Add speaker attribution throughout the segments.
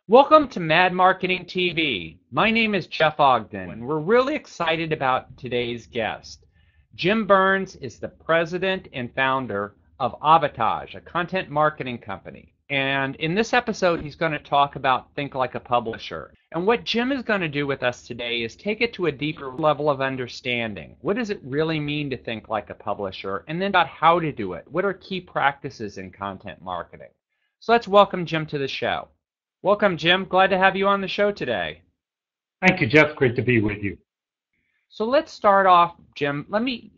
Speaker 1: Welcome to Mad Marketing TV. My name is Jeff Ogden, and we're really excited about today's guest. Jim Burns is the president and founder of Avitage, a content marketing company. And in this episode, he's going to talk about Think Like a Publisher. And what Jim is going to do with us today is take it to a deeper level of understanding. What does it really mean to think like a publisher? And then about how to do it. What are key practices in content marketing? So let's welcome Jim to the show. Welcome, Jim. Glad to have you on the show today.
Speaker 2: Thank you, Jeff. Great to be with you.
Speaker 1: So let's start off, Jim. Let me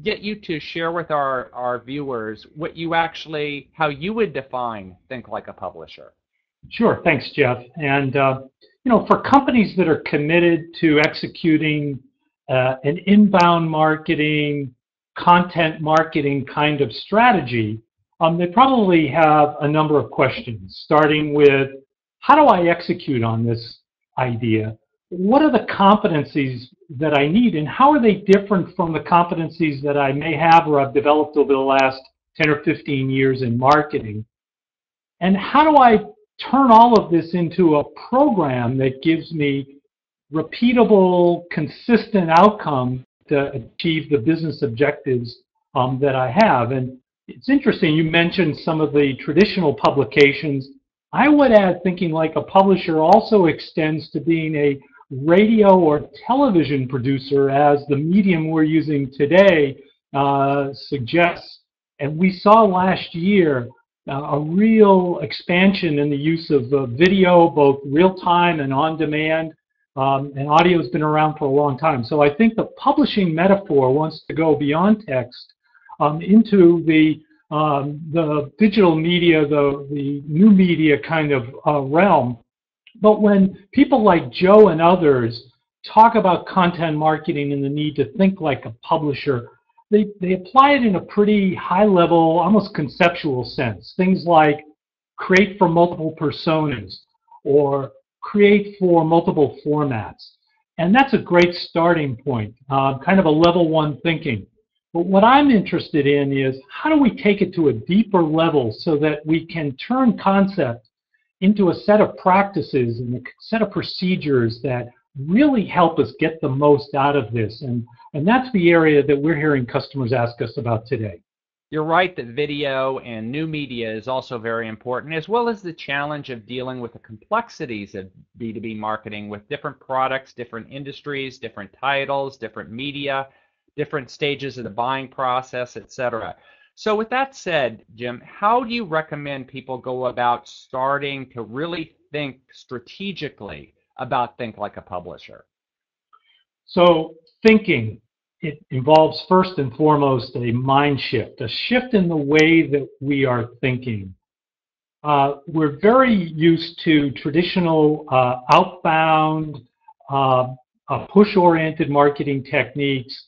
Speaker 1: get you to share with our viewers how you would define Think Like a Publisher.
Speaker 2: Sure. Thanks, Jeff. And, for companies that are committed to executing an inbound marketing, content marketing kind of strategy, they probably have a number of questions, starting with, how do I execute on this idea? What are the competencies that I need, and how are they different from the competencies that I may have or I've developed over the last 10 or 15 years in marketing? And how do I turn all of this into a program that gives me repeatable, consistent outcome to achieve the business objectives that I have? And it's interesting, you mentioned some of the traditional publications. I would add Thinking Like a Publisher also extends to being a radio or television producer, as the medium we're using today suggests. And we saw last year a real expansion in the use of video, both real-time and on-demand, and audio has been around for a long time. So I think the publishing metaphor wants to go beyond text into the digital media, the new media kind of realm. But when people like Joe and others talk about content marketing and the need to think like a publisher, they apply it in a pretty high level, almost conceptual sense. Things like create for multiple personas or create for multiple formats. And that's a great starting point, kind of a level one thinking. But what I'm interested in is, how do we take it to a deeper level so that we can turn concept into a set of practices and a set of procedures that really help us get the most out of this? And that's the area that we're hearing customers ask us about today.
Speaker 1: You're right that video and new media is also very important, as well as the challenge of dealing with the complexities of B2B marketing with different products, different industries, different titles, different media, different stages of the buying process, etc. So with that said, Jim, how do you recommend people go about starting to really think strategically about Think Like a Publisher?
Speaker 2: So thinking, it involves first and foremost a mind shift, a shift in the way that we are thinking. We're very used to traditional outbound, push-oriented marketing techniques,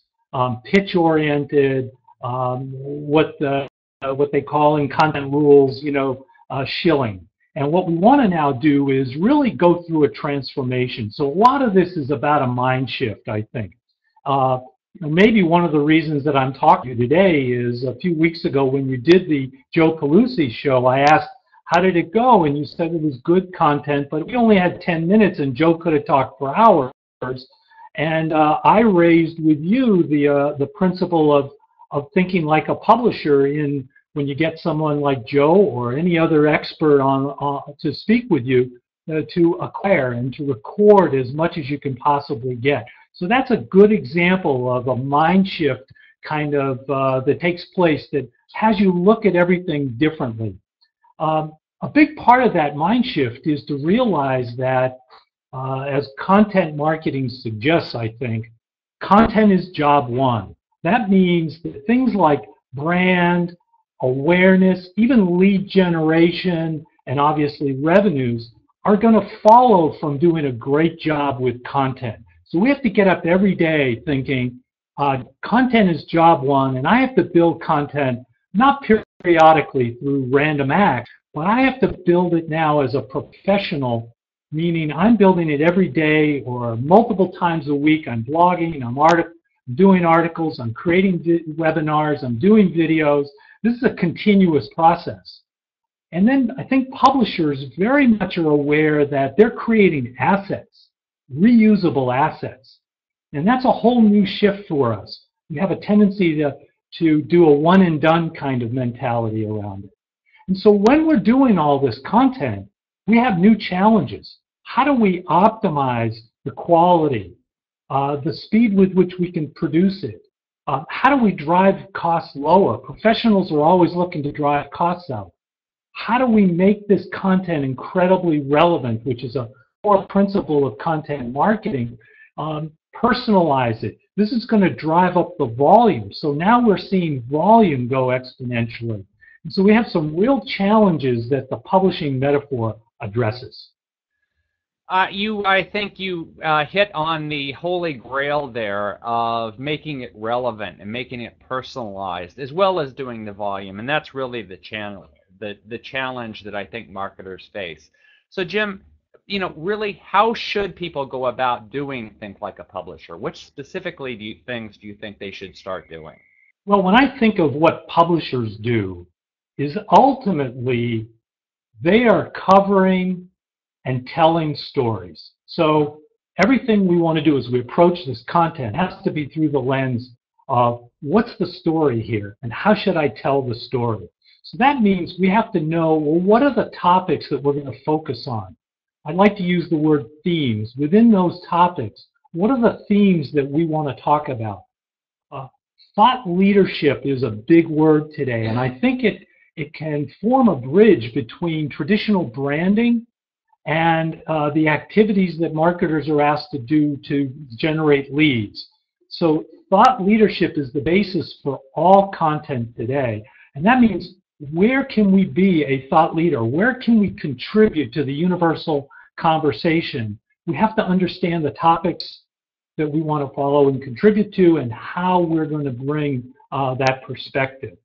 Speaker 2: pitch-oriented, what they call in content rules, shilling. And what we want to now do is really go through a transformation. So a lot of this is about a mind shift, I think. Maybe one of the reasons that I'm talking to you today is a few weeks ago when you did the Joe Pelusi show, I asked, how did it go? And you said it was good content, but we only had 10 minutes and Joe could have talked for hours. And I raised with you the principle of thinking like a publisher in when you get someone like Joe or any other expert on to speak with you to acquire and to record as much as you can possibly get. So that's a good example of a mind shift kind of that takes place that has you look at everything differently. A big part of that mind shift is to realize that as content marketing suggests, I think, content is job one. That means that things like brand, awareness, even lead generation, and obviously revenues are going to follow from doing a great job with content. So we have to get up every day thinking, content is job one, and I have to build content not periodically through random acts, but I have to build it now as a professional, meaning I'm building it every day or multiple times a week. I'm blogging, I'm doing articles, I'm creating webinars, I'm doing videos. This is a continuous process. And then I think publishers very much are aware that they're creating assets, reusable assets. And that's a whole new shift for us. We have a tendency to do a one and done kind of mentality around it. And so when we're doing all this content, we have new challenges. How do we optimize the quality, the speed with which we can produce it? How do we drive costs lower? Professionals are always looking to drive costs out. How do we make this content incredibly relevant, which is a core principle of content marketing? Personalize it. This is going to drive up the volume. So now we're seeing volume go exponentially. And so we have some real challenges that the publishing metaphor addresses.
Speaker 1: I think you hit on the holy grail there of making it relevant and making it personalized, as well as doing the volume, and that's really the challenge that I think marketers face. So, Jim, really, how should people go about doing things like a publisher? Which specifically things do you think they should start doing?
Speaker 2: Well, when I think of what publishers do, is ultimately they are covering and telling stories. So everything we want to do as we approach this content has to be through the lens of what's the story here and how should I tell the story. So that means we have to know, well, what are the topics that we're going to focus on? I'd like to use the word themes. Within those topics, what are the themes that we want to talk about? Thought leadership is a big word today, and I think it can form a bridge between traditional branding and the activities that marketers are asked to do to generate leads. So thought leadership is the basis for all content today. And that means, where can we be a thought leader? Where can we contribute to the universal conversation? We have to understand the topics that we want to follow and contribute to and how we're going to bring that perspective.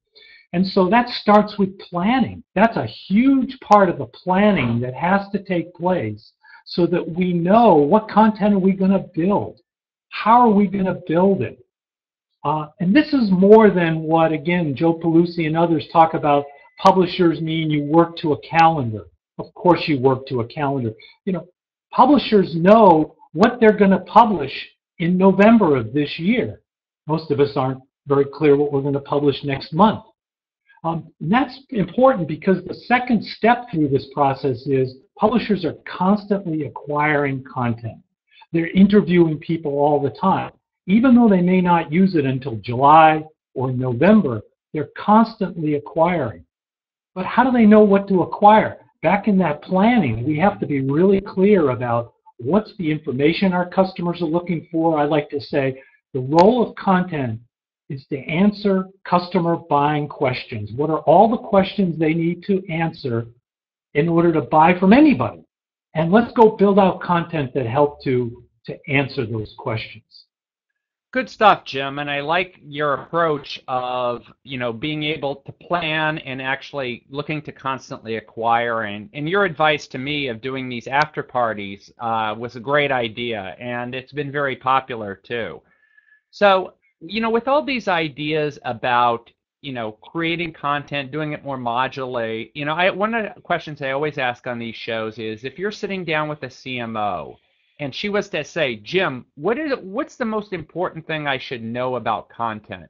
Speaker 2: And so that starts with planning. That's a huge part of the planning that has to take place so that we know what content are we going to build. How are we going to build it? And this is more than what, again, Joe Pelusi and others talk about. Publishers mean you work to a calendar. Of course you work to a calendar. Publishers know what they're going to publish in November of this year. Most of us aren't very clear what we're going to publish next month. And that's important because the second step through this process is publishers are constantly acquiring content. They're interviewing people all the time. Even though they may not use it until July or November, they're constantly acquiring. But how do they know what to acquire? Back in that planning, we have to be really clear about what's the information our customers are looking for. I like to say the role of content is to answer customer buying questions. What are all the questions they need to answer in order to buy from anybody? And let's go build out content that help to answer those questions.
Speaker 1: Good stuff, Jim, and I like your approach of, being able to plan and actually looking to constantly acquire. And your advice to me of doing these after parties was a great idea, and it's been very popular too. So, with all these ideas about, creating content, doing it more modularly, one of the questions I always ask on these shows is, if you're sitting down with a CMO and she was to say, Jim, what's the most important thing I should know about content?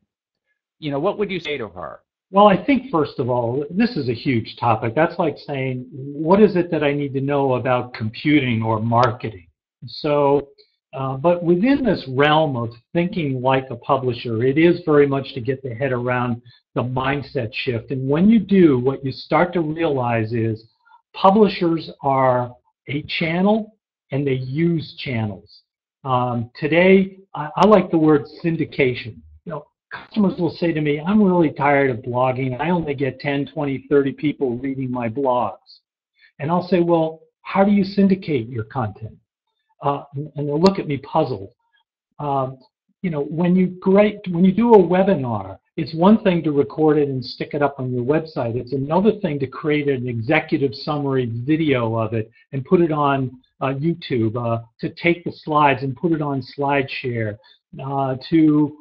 Speaker 1: What would you say to her?
Speaker 2: Well, I think, first of all, this is a huge topic. That's like saying, what is it that I need to know about computing or marketing? So, but within this realm of thinking like a publisher, it is very much to get the head around the mindset shift. And when you do, what you start to realize is publishers are a channel and they use channels. Today, I like the word syndication. Customers will say to me, I'm really tired of blogging. I only get 10, 20, 30 people reading my blogs. And I'll say, well, how do you syndicate your content? And they'll look at me puzzled. When you do a webinar, it's one thing to record it and stick it up on your website. It's another thing to create an executive summary video of it and put it on YouTube, to take the slides and put it on SlideShare, to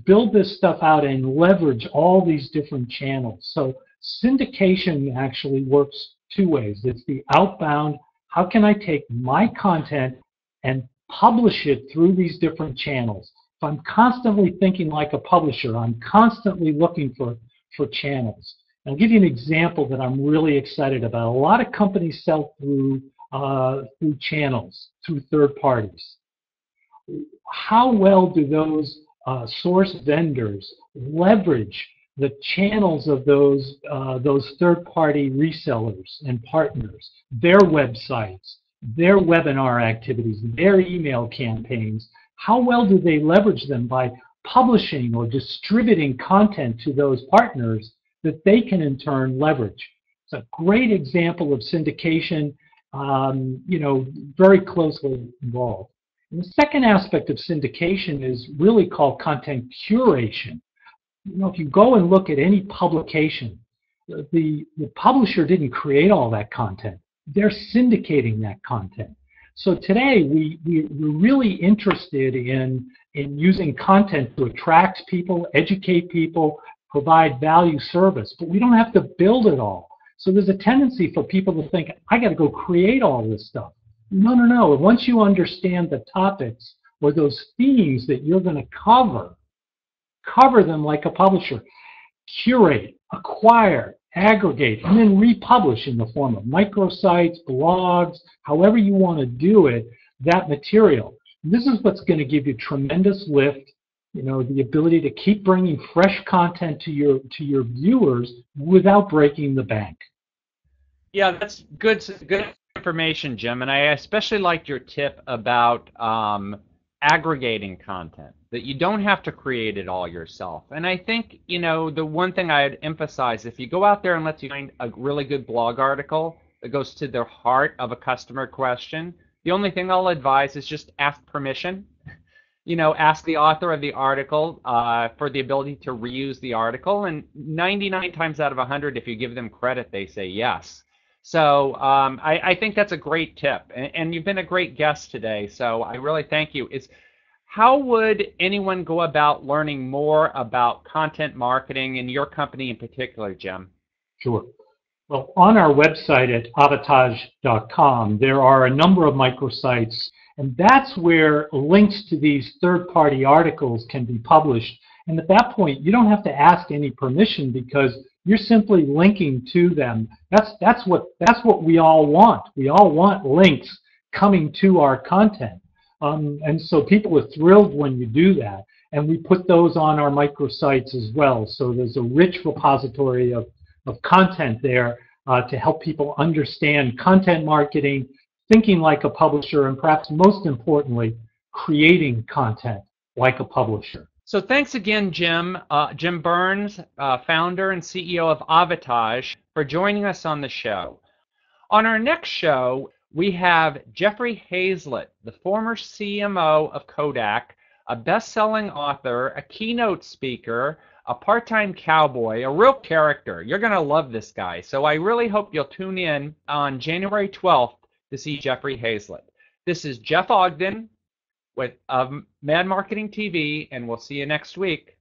Speaker 2: build this stuff out and leverage all these different channels. So Syndication actually works two ways. It's the outbound. How can I take my content and publish it through these different channels? If I'm constantly thinking like a publisher, I'm constantly looking for channels. I'll give you an example that I'm really excited about. A lot of companies sell through channels, through third parties. How well do those source vendors leverage the channels of those third-party resellers and partners, their websites, their webinar activities, their email campaigns? How well do they leverage them by publishing or distributing content to those partners that they can in turn leverage? It's a great example of syndication, very closely involved. And the second aspect of syndication is really called content curation. If you go and look at any publication, the publisher didn't create all that content. They're syndicating that content. So today, we're really interested in using content to attract people, educate people, provide value service, but we don't have to build it all. So there's a tendency for people to think, I got to go create all this stuff. No. Once you understand the topics or those themes that you're going to cover them like a publisher. Curate, acquire, aggregate, and then republish in the form of microsites, blogs, however you want to do it, that material. This is what's going to give you tremendous lift, the ability to keep bringing fresh content to your viewers without breaking the bank.
Speaker 1: Yeah, that's good information, Jim, and I especially liked your tip about aggregating content, that you don't have to create it all yourself. And I think, the one thing I'd emphasize, if you go out there and let you find a really good blog article that goes to the heart of a customer question, the only thing I'll advise is just ask permission. Ask the author of the article for the ability to reuse the article, and 99 times out of 100, if you give them credit, they say yes. So I think that's a great tip, and you've been a great guest today, so I really thank you. How would anyone go about learning more about content marketing in your company in particular, Jim?
Speaker 2: Sure. Well, on our website at avitage.com, there are a number of microsites, and that's where links to these third-party articles can be published. And at that point, you don't have to ask any permission because you're simply linking to them. That's what we all want. We all want links coming to our content. And so people are thrilled when you do that. And we put those on our microsites as well. So there's a rich repository of content there to help people understand content marketing, thinking like a publisher, and perhaps most importantly, creating content like a publisher.
Speaker 1: So thanks again, Jim. Jim Burns, founder and CEO of Avitage, for joining us on the show. On our next show, we have Jeffrey Hayzlett, the former CMO of Kodak, a best-selling author, a keynote speaker, a part-time cowboy, a real character. You're going to love this guy. So I really hope you'll tune in on January 12th to see Jeffrey Hayzlett. This is Jeff Ogden of MadMarketingTV, and we'll see you next week.